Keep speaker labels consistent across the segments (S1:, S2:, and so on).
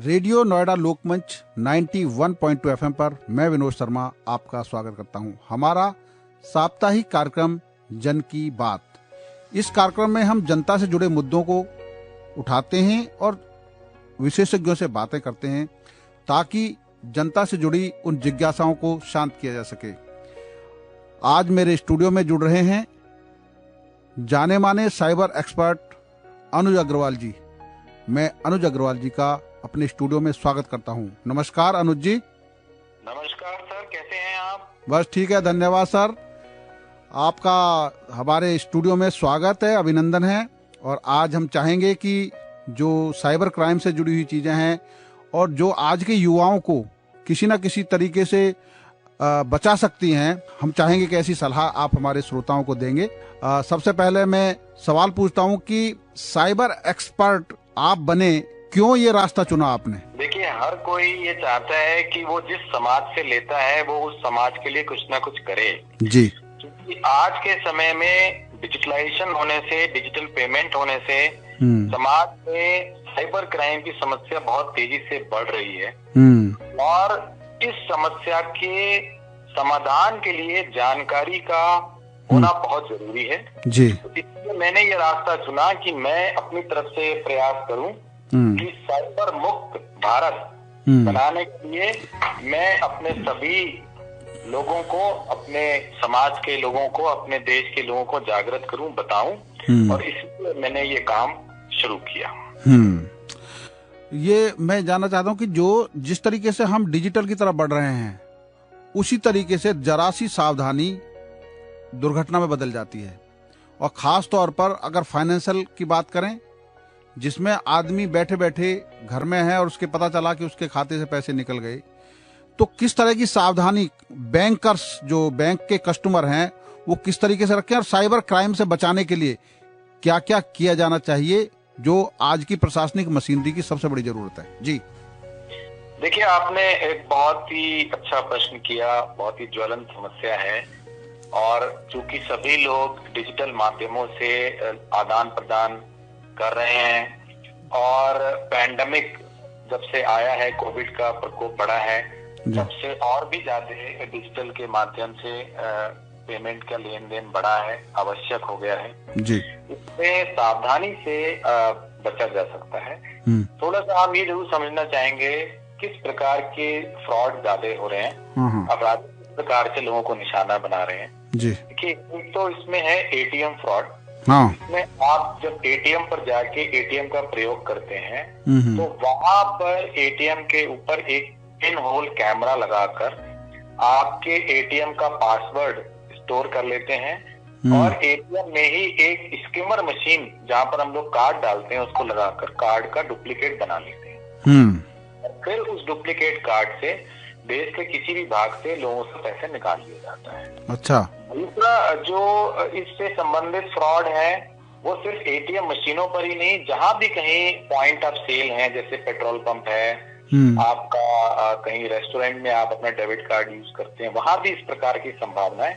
S1: Radio Noida लोकमंच 91.2 FM पर मैं विनोद शर्मा आपका स्वागत करता हूं। हमारा साप्ताहिक कार्यक्रम जन की बात। इस कार्यक्रम में हम जनता से जुड़े मुद्दों को उठाते हैं और विशेषज्ञों से बातें करते हैं ताकि जनता से जुड़ी उन जिज्ञासाओं को शांत किया जा सके। आज मेरे स्टूडियो में जुड़ रहे हैं जाने माने साइबर एक्सपर्ट अनुज अग्रवाल जी। मैं अनुज अग्रवाल जी का अपने स्टूडियो में स्वागत करता हूं। नमस्कार अनुज जी।
S2: नमस्कार सर, कैसे हैं आप?
S1: बस ठीक है, धन्यवाद सर। आपका हमारे स्टूडियो में स्वागत है, अभिनंदन है। और आज हम चाहेंगे कि जो साइबर क्राइम से जुड़ी हुई चीजें हैं और जो आज के युवाओं को किसी न किसी तरीके से बचा सकती हैं, हम चाहेंगे कि ऐसी सलाह आप हमारे श्रोताओं को देंगे। सबसे पहले मैं सवाल पूछता हूं कि साइबर एक्सपर्ट आप बने, क्यों ये रास्ता चुना आपने?
S2: देखिए, हर कोई ये चाहता है कि वो जिस समाज से लेता है वो उस समाज के लिए कुछ ना कुछ करे
S1: जी।
S2: क्योंकि आज के समय में डिजिटलाइजेशन होने से, डिजिटल पेमेंट होने से समाज में साइबर क्राइम की समस्या बहुत तेजी से बढ़ रही है और इस समस्या के समाधान के लिए जानकारी का होना बहुत जरूरी है
S1: जी।
S2: तो इसलिए मैंने ये रास्ता चुना कि मैं अपनी तरफ से प्रयास करूं कि साइबर मुक्त भारत बनाने के लिए मैं अपने सभी लोगों को, अपने समाज के लोगों को, अपने देश के लोगों को जागृत करूं, बताऊं और इसलिए मैंने ये काम शुरू किया।
S1: ये मैं जानना चाहता हूं कि जिस तरीके से हम डिजिटल की तरफ बढ़ रहे हैं उसी तरीके से जरा सी सावधानी दुर्घटना में बदल जाती है। और खास तौर पर अगर फाइनेंशियल की बात करें, जिसमें आदमी बैठे बैठे घर में है और उसके पता चला कि उसके खाते से पैसे निकल गए, तो किस तरह की सावधानी बैंकर्स, जो बैंक के कस्टमर हैं, वो किस तरीके से रखें और साइबर क्राइम से बचाने के लिए क्या क्या किया जाना चाहिए, जो आज की प्रशासनिक मशीनरी की सबसे बड़ी जरूरत है? जी
S2: देखिए, आपने एक बहुत ही अच्छा प्रश्न किया, बहुत ही ज्वलंत समस्या है और चूंकि सभी लोग डिजिटल माध्यमों से आदान प्रदान कर रहे हैं और पैंडेमिक जब से आया है, कोविड का प्रकोप बढ़ा है, तब से और भी ज्यादा डिजिटल के माध्यम से पेमेंट का लेन देन बढ़ा है, आवश्यक हो गया है
S1: जी।
S2: इसमें सावधानी से बचा जा सकता है। थोड़ा सा हम ये जरूर समझना चाहेंगे किस प्रकार के फ्रॉड ज्यादा हो रहे हैं, अपराधी किस प्रकार से लोगों को निशाना बना रहे हैं जी। देखिए, एक तो इसमें है एटीएम फ्रॉड। इसमें आप जब एटीएम पर जाके एटीएम का प्रयोग करते हैं तो वहां पर एटीएम के ऊपर एक पिन होल कैमरा लगाकर आपके एटीएम का पासवर्ड स्टोर कर लेते हैं और एटीएम में ही एक स्किमर मशीन जहां पर हम लोग कार्ड डालते हैं उसको लगाकर कार्ड का डुप्लीकेट बना लेते हैं। फिर उस डुप्लीकेट कार्ड से देश के किसी भी भाग से लोगों से पैसे निकाल लिया जाता है।
S1: अच्छा।
S2: दूसरा जो इससे संबंधित फ्रॉड है वो सिर्फ एटीएम मशीनों पर ही नहीं, जहां भी कहीं पॉइंट ऑफ सेल है, जैसे पेट्रोल पंप है, आपका कहीं रेस्टोरेंट में आप अपना डेबिट कार्ड यूज करते हैं, वहां भी इस प्रकार की संभावनाएं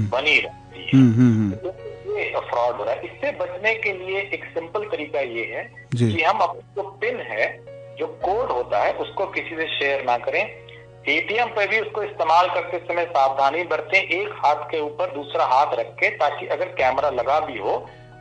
S2: बनी रहती है। तो ये फ्रॉड हो रहा है। इससे बचने के लिए एक सिंपल तरीका ये है कि हम अपनी जो पिन है, जो कोड होता है, उसको किसी से शेयर ना करें। एटीएम पे भी उसको इस्तेमाल करते समय सावधानी बरतें, एक हाथ के ऊपर दूसरा हाथ रख के, ताकि अगर कैमरा लगा भी हो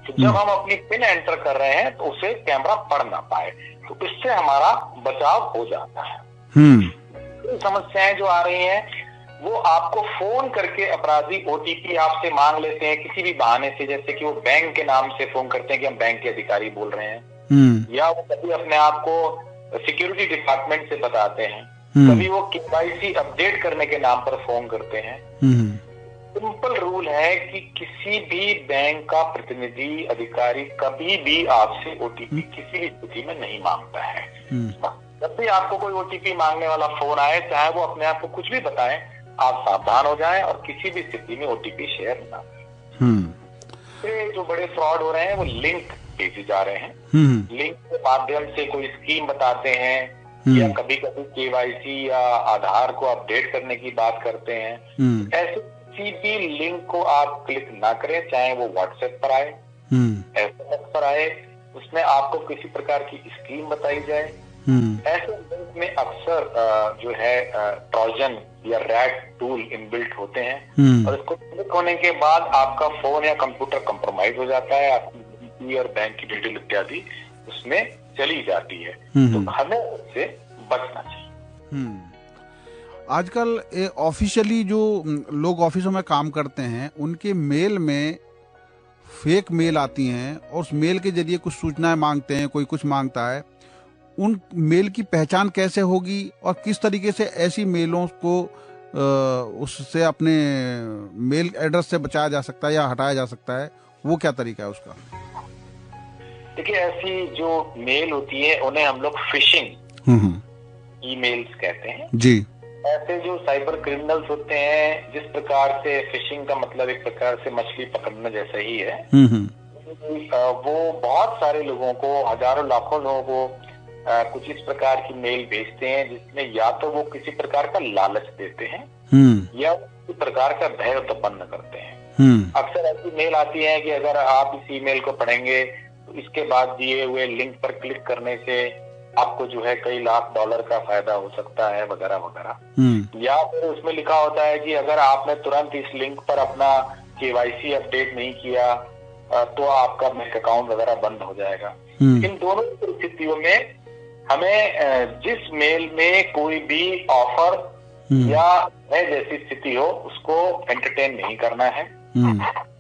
S2: तो जब हम अपनी पिन एंटर कर रहे हैं तो उसे कैमरा पढ़ ना पाए, तो इससे हमारा बचाव हो जाता है। समस्याएं जो आ रही हैं वो आपको फोन करके अपराधी ओटीपी आपसे मांग लेते हैं किसी भी बहाने से, जैसे कि वो बैंक के नाम से फोन करते हैं कि हम बैंक के अधिकारी बोल रहे हैं, या वो कभी अपने आप को सिक्योरिटी डिपार्टमेंट से बताते हैं, कभी वो केवाईसी अपडेट करने के नाम पर फोन करते हैं। सिंपल रूल है कि किसी भी बैंक का प्रतिनिधि, अधिकारी कभी भी आपसे ओटीपी किसी भी स्थिति में नहीं मांगता है। जब भी आपको कोई ओटीपी मांगने वाला फोन आए, चाहे वो अपने आप को कुछ भी बताएं, आप सावधान हो जाएं और किसी भी स्थिति में ओटीपी शेयर ना करें। जो बड़े फ्रॉड हो रहे हैं वो लिंक भेजे जा रहे हैं, लिंक के माध्यम से कोई स्कीम बताते हैं या कभी कभी केवाईसी या आधार को अपडेट करने की बात करते हैं। ऐसे किसी भी लिंक को आप क्लिक ना करें, चाहे वो व्हाट्सएप पर आए, एसएमएस पर आए, उसमें आपको किसी प्रकार की स्कीम बताई जाए ऐसे लिंक में अक्सर जो है ट्रोजन या रैट टूल इनबिल्ट होते हैं और इसको क्लिक होने के बाद आपका फोन या कंप्यूटर कंप्रोमाइज हो जाता है, आपकी और बैंक की डिटेल इत्यादि उसमें चली जाती है। तो हमें उससे बचना चाहिए।
S1: आजकल ऑफिशियली जो लोग ऑफिसों में काम करते हैं उनके मेल में फेक मेल आती हैं और उस मेल के जरिए कुछ सूचनाएं मांगते हैं, कोई कुछ मांगता है। उन मेल की पहचान कैसे होगी और किस तरीके से ऐसी मेलों को उससे अपने मेल एड्रेस से बचाया जा सकता है या हटाया जा सकता है, वो क्या तरीका है उसका?
S2: देखिए, ऐसी जो मेल होती है उन्हें हम लोग फिशिंग ईमेल्स कहते हैं जी। ऐसे जो साइबर क्रिमिनल्स होते हैं, जिस प्रकार से फिशिंग का मतलब एक प्रकार से मछली पकड़ना जैसा ही है, वो बहुत सारे लोगों को, हजारों लाखों लोगों को कुछ इस प्रकार की मेल भेजते हैं जिसमें या तो वो किसी प्रकार का लालच देते हैं या किसी प्रकार का भय उत्पन्न करते हैं। अक्सर ऐसी मेल आती है कि अगर आप इस ईमेल को पढ़ेंगे तो इसके बाद दिए हुए लिंक पर क्लिक करने से आपको जो है कई लाख डॉलर का फायदा हो सकता है, वगैरह वगैरह। या फिर उसमें लिखा होता है कि अगर आपने तुरंत इस लिंक पर अपना KYC अपडेट नहीं किया तो आपका बैंक अकाउंट वगैरह बंद हो जाएगा। इन दोनों परिस्थितियों में हमें जिस मेल में कोई भी ऑफर या जैसी स्थिति हो उसको एंटरटेन नहीं करना है।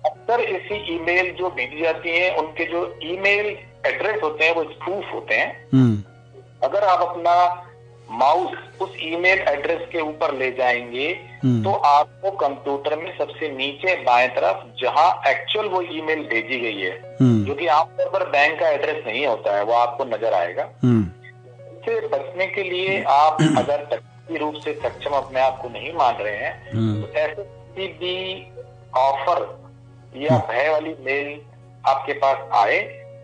S2: अक्सर ऐसी ईमेल जो भेजी जाती है उनके जो ईमेल एड्रेस होते हैं वो स्पूफ होते हैं। अगर आप अपना माउस उस ईमेल एड्रेस के ऊपर ले जाएंगे तो आपको कंप्यूटर में सबसे नीचे बाएं तरफ जहां एक्चुअल वो ईमेल भेजी गई है, जो कि आमतौर पर बैंक का एड्रेस नहीं होता है, वो आपको नजर आएगा। इससे बचने के लिए आप अगर तकनीकी रूप से सक्षम अपने आप को नहीं मान रहे हैं तो ऐसे किसी भी ऑफर या भय वाली मेल आपके पास आए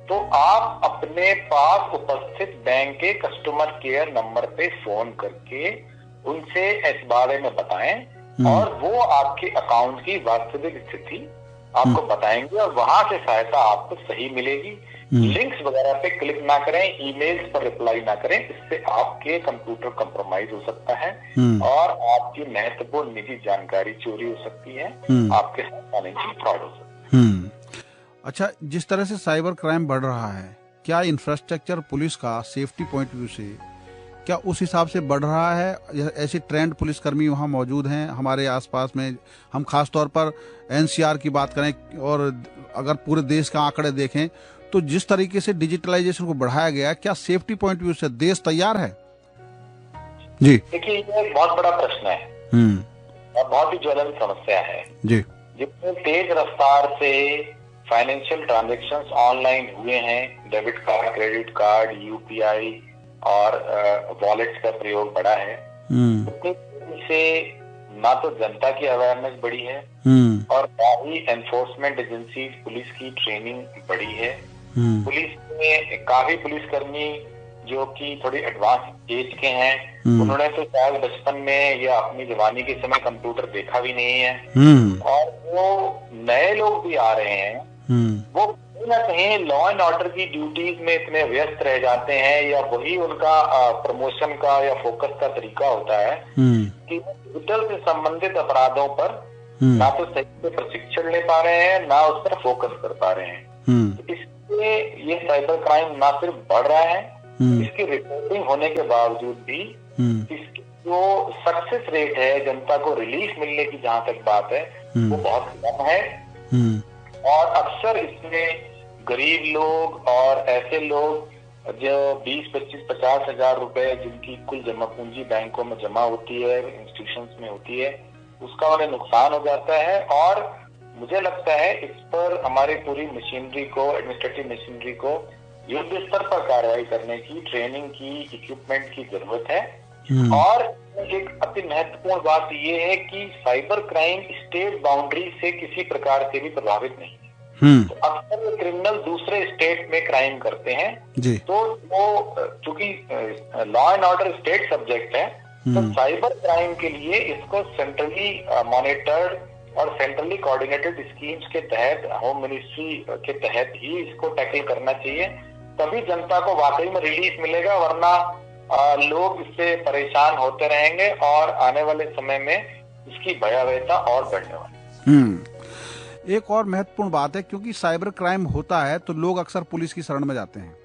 S2: तो आप अपने पास उपस्थित बैंक के कस्टमर केयर नंबर पे फोन करके उनसे इस बारे में बताएं और वो आपके अकाउंट की वास्तविक स्थिति आपको बताएंगे और वहां से सहायता आपको सही मिलेगी। लिंक्स वगैरह पे क्लिक ना करें, ईमेल्स पर रिप्लाई ना करें, इससे आपके कंप्यूटर कंप्रोमाइज हो सकता है और आपकी महत्वपूर्ण निजी जानकारी चोरी हो सकती है, आपके साथ फाइनेंशियल फ्रॉड हो सकता है।
S1: अच्छा, जिस तरह से साइबर क्राइम बढ़ रहा है, क्या इंफ्रास्ट्रक्चर पुलिस का सेफ्टी पॉइंट व्यू से क्या उस हिसाब से बढ़ रहा है? ऐसे ट्रेंड पुलिसकर्मी वहाँ मौजूद हैं हमारे आसपास में? हम खास तौर पर NCR की बात करें और अगर पूरे देश का आंकड़े देखें तो जिस तरीके से डिजिटलाइजेशन को बढ़ाया गया, क्या सेफ्टी पॉइंट व्यू से देश तैयार है? जी
S2: देखिए, ये एक बहुत बड़ा प्रश्न है और बहुत ही ज्वलंत समस्या है जी। जितने तेज रफ्तार से फाइनेंशियल ट्रांजैक्शंस ऑनलाइन हुए हैं, debit card, credit card, UPI और वॉलेट्स का प्रयोग बढ़ा है, उतनी से ना तो जनता की अवेयरनेस बढ़ी है और ना ही एनफोर्समेंट एजेंसी पुलिस की ट्रेनिंग बढ़ी है। पुलिस में काफी पुलिसकर्मी जो कि थोड़ी एडवांस एज के हैं, उन्होंने तो शायद बचपन में या अपनी जवानी के समय कंप्यूटर देखा भी नहीं है और वो नए लोग भी आ रहे हैं, वो कहीं ना कहीं लॉ एंड ऑर्डर की ड्यूटीज में इतने व्यस्त रह जाते हैं या वही उनका प्रमोशन का या फोकस का तरीका होता है कि डिजिटल से संबंधित अपराधों पर ना तो सही से प्रशिक्षण ले पा रहे हैं ना उस पर फोकस कर पा रहे हैं। तो इसलिए ये साइबर क्राइम ना सिर्फ बढ़ रहा है, इसकी रिपोर्टिंग होने के बावजूद भी इसकी जो सक्सेस रेट है, जनता को रिलीफ मिलने की जहाँ तक बात है, वो बहुत कम है और अक्सर इसमें गरीब लोग और ऐसे लोग जो 20, 25, 50 हजार रुपए जिनकी कुल जमा पूंजी बैंकों में जमा होती है, इंस्टीट्यूशंस में होती है, उसका उन्हें नुकसान हो जाता है। और मुझे लगता है इस पर हमारी पूरी मशीनरी को, एडमिनिस्ट्रेटिव मशीनरी को युद्ध स्तर पर कार्रवाई करने की, ट्रेनिंग की, इक्विपमेंट की जरूरत है। और एक अति महत्वपूर्ण बात यह है कि साइबर क्राइम स्टेट बाउंड्री से किसी प्रकार से भी प्रभावित नहीं है। तो अक्सर क्रिमिनल दूसरे स्टेट में क्राइम करते हैं जी। तो वो चूंकि law and order state subject है, तो साइबर क्राइम के लिए इसको सेंट्रली मॉनिटर्ड और सेंट्रली कोऑर्डिनेटेड स्कीम्स के तहत, होम मिनिस्ट्री के तहत ही इसको टैकल करना चाहिए, तभी जनता को वाकई में रिलीफ मिलेगा। वरना लोग इससे परेशान होते रहेंगे और आने वाले समय में इसकी भयावहता और बढ़ने वाली।
S1: एक और महत्वपूर्ण बात है, क्योंकि साइबर क्राइम होता है तो लोग अक्सर पुलिस की शरण में जाते हैं,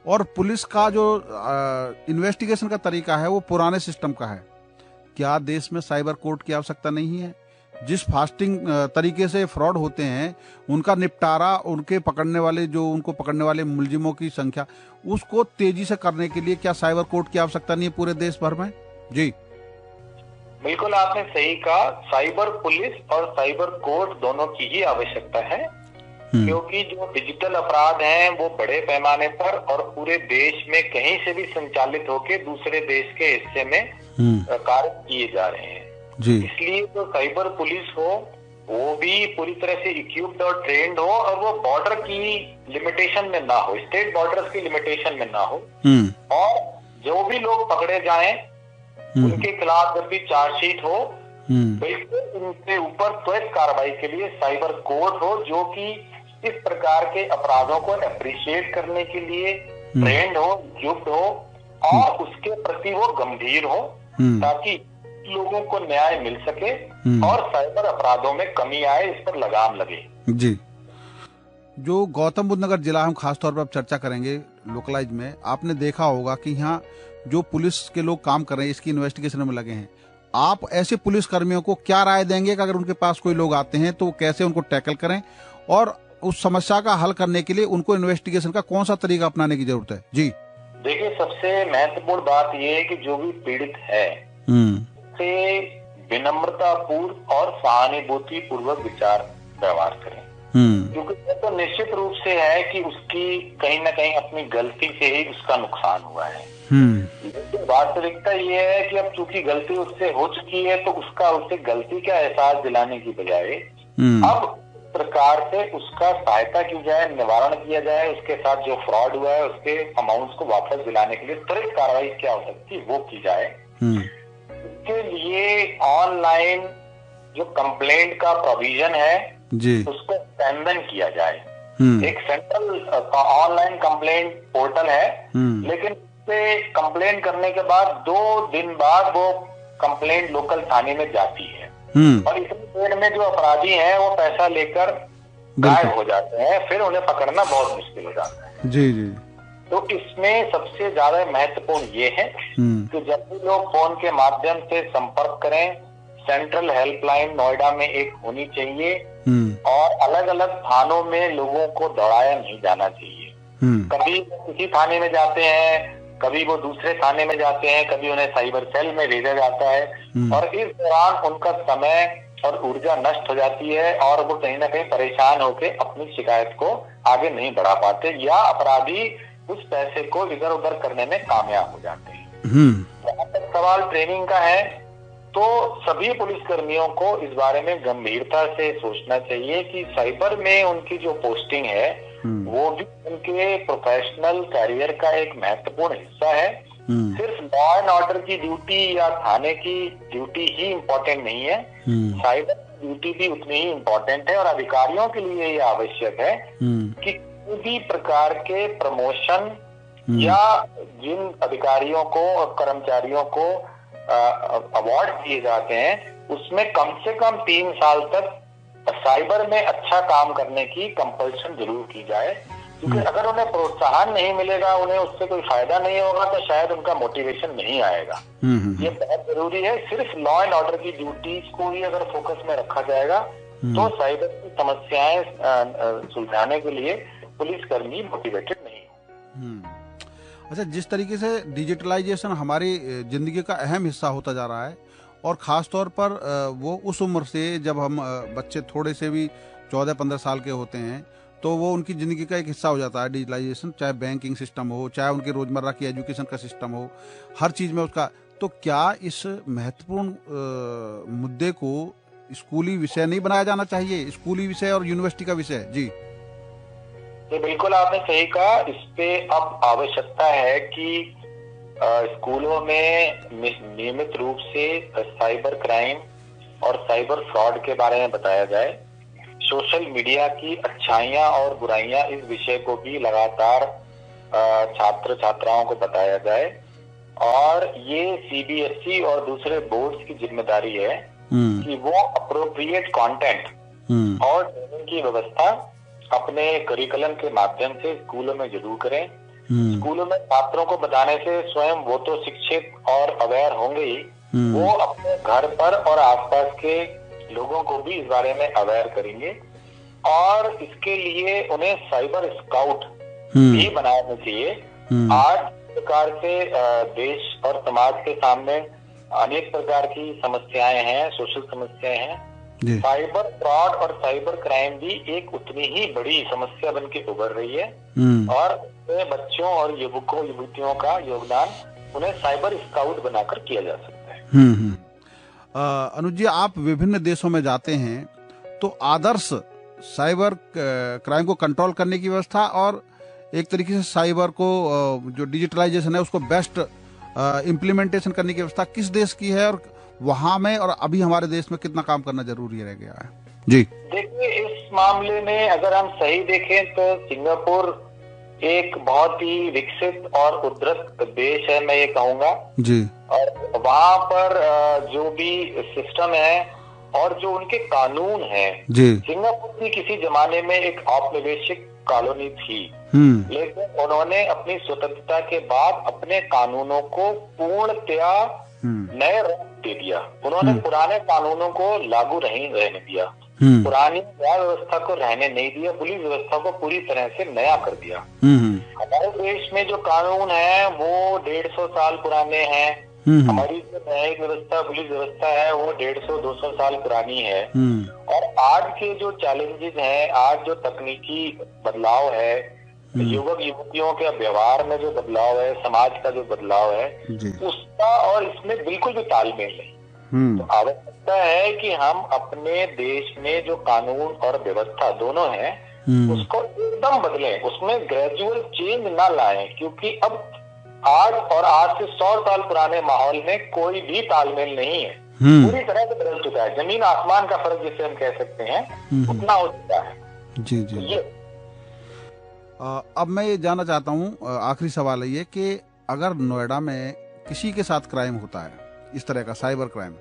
S1: और पुलिस का जो इन्वेस्टिगेशन का तरीका है वो पुराने सिस्टम का है। क्या देश में साइबर कोर्ट की आवश्यकता नहीं है? जिस फास्टिंग तरीके से फ्रॉड होते हैं उनका निपटारा, उनके उनको पकड़ने वाले मुलजिमों की संख्या, उसको तेजी से करने के लिए क्या साइबर कोर्ट की आवश्यकता नहीं है पूरे देश भर में? जी
S2: बिल्कुल, आपने सही कहा। साइबर पुलिस और साइबर कोर्ट दोनों की ही आवश्यकता है, क्योंकि जो डिजिटल अपराध हैं वो बड़े पैमाने पर और पूरे देश में कहीं से भी संचालित होकर दूसरे देश के हिस्से में कार्य किए जा रहे हैं जी। इसलिए जो साइबर पुलिस हो वो भी पूरी तरह से इक्विप्ड और ट्रेंड हो, और वो बॉर्डर की लिमिटेशन में ना हो, स्टेट बॉर्डर्स की लिमिटेशन में ना हो, और जो भी लोग पकड़े जाएं उनके खिलाफ जब भी चार्जशीट हो बिल्कुल उनके ऊपर त्वरित कार्रवाई के लिए साइबर कोर्ट हो, जो कि इस प्रकार के अपराधों को एप्रिशिएट करने के लिए ट्रेंड हो, इक्विप्ड हो, और उसके प्रति वो गंभीर हो, ताकि लोगों को न्याय मिल सके और साइबर अपराधों में कमी आए, इस पर लगाम लगे।
S1: जी, जो गौतम बुद्ध नगर जिला हम खासतौर पर अब चर्चा करेंगे लोकलाइज में, आपने देखा होगा कि यहाँ जो पुलिस के लोग काम कर रहे हैं, इसकी इन्वेस्टिगेशन में लगे हैं। आप ऐसे पुलिस कर्मियों को क्या राय देंगे कि अगर उनके पास कोई लोग आते हैं तो कैसे उनको टैकल करें, और उस समस्या का हल करने के लिए उनको इन्वेस्टिगेशन का कौन सा तरीका अपनाने की जरूरत है? जी
S2: देखिए, सबसे महत्वपूर्ण बात यह है कि जो भी पीड़ित है से विनम्रता पूर्व और सहानुभूति पूर्वक विचार व्यवहार करें, क्योंकि ये तो निश्चित रूप से है कि उसकी कहीं न कहीं अपनी गलती से ही उसका नुकसान हुआ है। लेकिन वास्तविकता ये है कि अब चूंकि गलती उससे हो चुकी है तो उसे गलती का एहसास दिलाने की बजाय अब प्रकार से उसका सहायता की जाए, निवारण किया जाए, उसके साथ जो फ्रॉड हुआ है उसके अमाउंट्स को वापस दिलाने के लिए त्वरित कार्रवाई क्या हो सकती है वो की जाए। इसके लिए ऑनलाइन जो कंप्लेंट का प्रोविजन है जी, उसको स्ट्रेंथन किया जाए। एक सेंट्रल ऑनलाइन कंप्लेंट पोर्टल है, लेकिन उससे कंप्लेंट करने के बाद 2 दिन बाद वो कंप्लेंट लोकल थाने में जाती है, और इतनी देर में जो अपराधी हैं वो पैसा लेकर गायब हो जाते हैं, फिर उन्हें पकड़ना बहुत मुश्किल हो जाता है।
S1: जी जी।
S2: तो इसमें सबसे ज्यादा महत्वपूर्ण ये है कि जब भी लोग फोन के माध्यम से संपर्क करें, सेंट्रल हेल्पलाइन नोएडा में एक होनी चाहिए, और अलग अलग थानों में लोगों को दौड़ाया नहीं जाना चाहिए। कभी किसी थाने में जाते हैं, कभी वो दूसरे थाने में जाते हैं, कभी उन्हें साइबर सेल में भेजा जाता है, और इस दौरान उनका समय और ऊर्जा नष्ट हो जाती है, और वो कहीं ना कहीं परेशान होकर अपनी शिकायत को आगे नहीं बढ़ा पाते, या अपराधी उस पैसे को इधर उधर करने में कामयाब हो जाते हैं। जहाँ तक सवाल ट्रेनिंग का है, तो सभी पुलिसकर्मियों को इस बारे में गंभीरता से सोचना चाहिए कि साइबर में उनकी जो पोस्टिंग है वो भी उनके प्रोफेशनल करियर का एक महत्वपूर्ण हिस्सा है। सिर्फ लॉ एंड ऑर्डर की ड्यूटी या थाने की ड्यूटी ही इम्पोर्टेंट नहीं है, साइबर की ड्यूटी भी उतनी ही इम्पोर्टेंट है, और अधिकारियों के लिए ये आवश्यक है कि किसी भी प्रकार के प्रमोशन या जिन अधिकारियों को और कर्मचारियों को अवार्ड दिए जाते हैं उसमें कम से कम 3 साल तक साइबर में अच्छा काम करने की कंपल्सन जरूर की जाए, क्योंकि अगर उन्हें प्रोत्साहन नहीं मिलेगा, उन्हें उससे कोई फायदा नहीं होगा, तो शायद उनका मोटिवेशन नहीं आएगा। ये बहुत जरूरी है। सिर्फ लॉ एंड ऑर्डर की ड्यूटीज को ही अगर फोकस में रखा जाएगा तो साइबर की समस्याएं सुलझाने के लिए पुलिसकर्मी मोटिवेटेड नहीं।
S1: अच्छा, जिस तरीके से डिजिटलाइजेशन हमारी जिंदगी का अहम हिस्सा होता जा रहा है, और ख़ास तौर पर वो उस उम्र से जब हम बच्चे थोड़े से भी 14-15 साल के होते हैं तो वो उनकी ज़िंदगी का एक हिस्सा हो जाता है डिजिटलाइजेशन, चाहे बैंकिंग सिस्टम हो, चाहे उनके रोज़मर्रा की एजुकेशन का सिस्टम हो, हर चीज़ में उसका। तो क्या इस महत्वपूर्ण मुद्दे को स्कूली विषय नहीं बनाया जाना चाहिए, स्कूली विषय और यूनिवर्सिटी का विषय? जी
S2: बिल्कुल, आपने सही कहा। इस पे अब आवश्यकता है कि स्कूलों में नियमित रूप से साइबर क्राइम और साइबर फ्रॉड के बारे में बताया जाए। सोशल मीडिया की अच्छाइयाँ और बुराइयाँ, इस विषय को भी लगातार छात्र छात्राओं को बताया जाए, और ये सीबीएसई और दूसरे बोर्ड्स की जिम्मेदारी है कि वो अप्रोप्रिएट कंटेंट और ट्रेनिंग की व्यवस्था अपने करिकुलम के माध्यम से स्कूलों में जरूर करें। स्कूलों में छात्रों को बताने से स्वयं वो तो शिक्षित और अवेयर होंगे ही, वो अपने घर पर और आसपास के लोगों को भी इस बारे में अवेयर करेंगे। और इसके लिए उन्हें साइबर स्काउट भी बनाना चाहिए। आज प्रकार से देश और समाज के सामने अनेक प्रकार की समस्याएं हैं, सोशल समस्याएं हैं। साइबर फ्रॉड और साइबर क्राइम भी एक उतनी ही बड़ी समस्या बन के उभर रही है और बच्चों और युवकों युवतियों का योगदान उन्हें साइबर स्काउट बनाकर किया जा सकता है।
S1: अनुज जी, आप विभिन्न देशों में जाते हैं तो आदर्श साइबर क्राइम को कंट्रोल करने की व्यवस्था और एक तरीके से साइबर को जो डिजिटलाइजेशन है उसको बेस्ट इम्प्लीमेंटेशन करने की व्यवस्था किस देश की है, और वहां में और अभी हमारे देश में कितना काम करना जरूरी रह गया है? जी
S2: देखिए, इस मामले में अगर हम सही देखें तो सिंगापुर एक बहुत ही विकसित और उद्धृत देश है, मैं ये कहूँगा जी। और वहाँ पर जो भी सिस्टम है और जो उनके कानून है जी, सिंगापुर की किसी जमाने में एक औपनिवेशिक कॉलोनी थी, लेकिन उन्होंने अपनी स्वतंत्रता के बाद अपने कानूनों को पूर्णतया नए रूप दे दिया। उन्होंने पुराने कानूनों को लागू रहने दिया, पुरानी न्याय व्यवस्था को रहने नहीं दिया, पुलिस व्यवस्था को पूरी तरह से नया कर दिया। हमारे देश में जो कानून है वो 150 साल पुराने हैं। हमारी जो न्यायिक व्यवस्था पुलिस व्यवस्था है वो 150-200 साल पुरानी है। और आज के जो चैलेंजेस हैं, आज जो तकनीकी बदलाव है, युवक युवतियों के व्यवहार में जो बदलाव है, समाज का जो बदलाव है, उसका और इसमें बिल्कुल भी तालमेल नहीं। तो आवश्यकता है कि हम अपने देश में जो कानून और व्यवस्था दोनों है उसको एकदम बदलें, उसमें ग्रेजुअल चेंज ना लाएं, क्योंकि अब आज से 100 साल पुराने माहौल में कोई भी तालमेल नहीं है, पूरी तरह से बदल चुका है। जमीन आसमान का फर्क जिसे हम कह सकते हैं उतना हो चुका है।
S1: जी जी। ये अब मैं ये जानना चाहता हूँ, आखिरी सवाल है ये कि अगर नोएडा में किसी के साथ क्राइम होता है, इस तरह का साइबर क्राइम,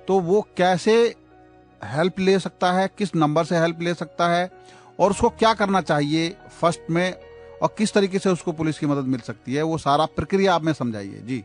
S1: तो वो कैसे हेल्प ले सकता है, किस नंबर से हेल्प ले सकता है और उसको क्या करना चाहिए फर्स्ट में, और किस तरीके से उसको पुलिस की मदद मिल सकती है, वो सारा प्रक्रिया आप में समझाइए जी।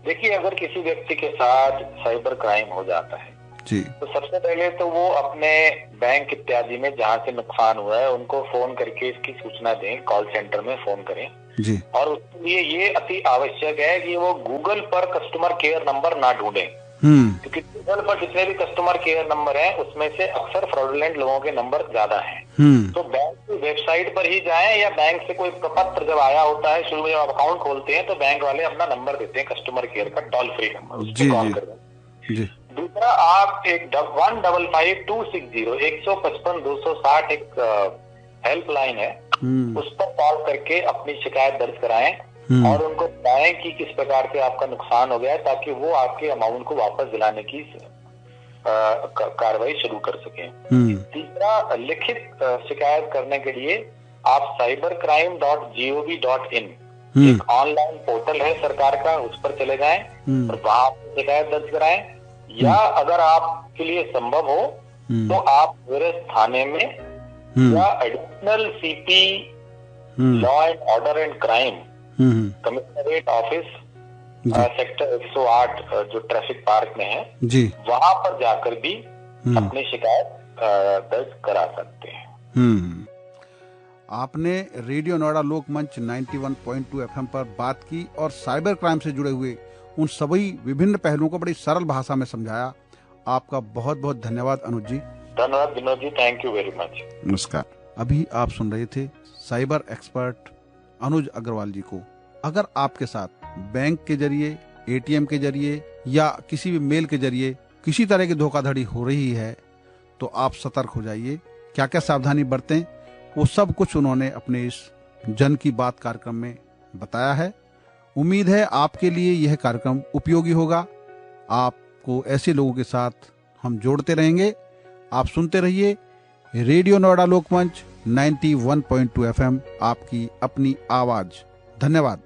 S2: देखिए, अगर किसी व्यक्ति के साथ साइबर क्राइम हो जाता है जी, तो सबसे पहले तो वो अपने बैंक इत्यादि में जहाँ से नुकसान हुआ है उनको फोन करके इसकी सूचना दें, कॉल सेंटर में फोन करें जी। और उसके लिए ये अति आवश्यक है कि वो गूगल पर कस्टमर केयर नंबर ना ढूंढें, क्योंकि गूगल पर जितने भी कस्टमर केयर नंबर हैं उसमें से अक्सर फ्रॉडुलेंट लोगों के नंबर ज्यादा हैं। तो बैंक की वेबसाइट पर ही जाएं, या बैंक से कोई पत्र जब आया होता है, शुरू में जब आप अकाउंट खोलते हैं तो बैंक वाले अपना नंबर देते हैं कस्टमर केयर का, टोल फ्री नंबर, उस पर कॉल करें। दूसरा, आप एक 155-260 155-260 एक हेल्पलाइन है, उस पर कॉल करके अपनी शिकायत दर्ज कराएं और उनको बताएं कि किस प्रकार से आपका नुकसान हो गया है, ताकि वो आपके अमाउंट को वापस दिलाने की कार्रवाई शुरू कर सकें। तीसरा, लिखित शिकायत करने के लिए आप cybercrime.gov.in एक ऑनलाइन पोर्टल है सरकार का, उस पर चले जाएं और वहां शिकायत दर्ज कराएं। या अगर आपके लिए संभव हो तो आप नियरेस्ट थाने में या additional CP law and order and crime commissionerate office sector 108 जो ट्रैफिक पार्क में है जी, वहां पर जाकर भी अपनी शिकायत दर्ज करा सकते हैं।
S1: आपने रेडियो नोएडा लोकमंच 91.2 एफएम पर बात की और साइबर क्राइम से जुड़े हुए उन सभी विभिन्न पहलुओं को बड़ी सरल भाषा में समझाया। आपका बहुत बहुत धन्यवाद अनुज जी।
S2: धन्यवाद Vinod ji, thank you very much.
S1: नमस्कार। अभी आप सुन रहे थे साइबर एक्सपर्ट अनुज अग्रवाल जी को। अगर आपके साथ बैंक के जरिए, एटीएम के जरिए या किसी भी मेल के जरिए किसी तरह की धोखाधड़ी हो रही है तो आप सतर्क हो जाइए। क्या क्या सावधानी बरतें वो सब कुछ उन्होंने अपने इस जन की बात कार्यक्रम में बताया है। उम्मीद है आपके लिए यह कार्यक्रम उपयोगी होगा। आपको ऐसे लोगों के साथ हम जोड़ते रहेंगे। आप सुनते रहिए रेडियो नोएडा लोकमंच 91.2 एफएम, आपकी अपनी आवाज। धन्यवाद।